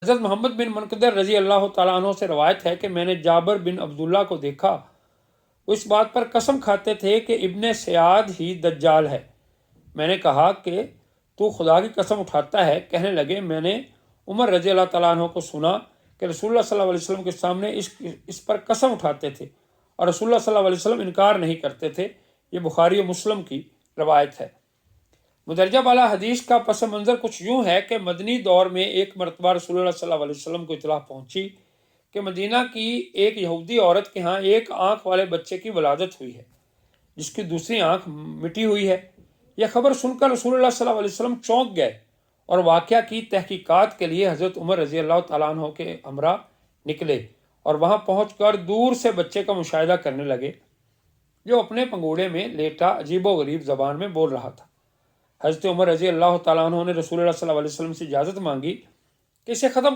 حضرت محمد بن منقدر رضی اللہ تعالیٰ عنہ سے روایت ہے کہ میں نے جابر بن عبداللہ کو دیکھا، وہ اس بات پر قسم کھاتے تھے کہ ابن سیاد ہی دجال ہے۔ میں نے کہا کہ تو خدا کی قسم اٹھاتا ہے؟ کہنے لگے میں نے عمر رضی اللہ تعالیٰ عنہ کو سنا کہ رسول اللہ صلی اللہ علیہ وسلم کے سامنے اس پر قسم اٹھاتے تھے اور رسول اللہ صلی اللہ علیہ وسلم انکار نہیں کرتے تھے۔ یہ بخاری و مسلم کی روایت ہے۔ مدرجہ بالا حدیث کا پس منظر کچھ یوں ہے کہ مدنی دور میں ایک مرتبہ رسول اللہ صلی اللہ علیہ وسلم کو اطلاع پہنچی کہ مدینہ کی ایک یہودی عورت کے ہاں ایک آنکھ والے بچے کی ولادت ہوئی ہے جس کی دوسری آنکھ مٹی ہوئی ہے۔ یہ خبر سن کر رسول اللہ صلی اللہ علیہ وسلم چونک گئے اور واقعہ کی تحقیقات کے لیے حضرت عمر رضی اللہ تعالیٰ عنہ کے ہمراہ نکلے اور وہاں پہنچ کر دور سے بچے کا مشاہدہ کرنے لگے جو اپنے پنگوڑے میں لیٹا عجیب و غریب زبان میں بول رہا تھا۔ حضرت عمر رضی اللہ تعالیٰ عنہ نے رسول اللہ صلی اللہ علیہ وسلم سے اجازت مانگی کہ اسے ختم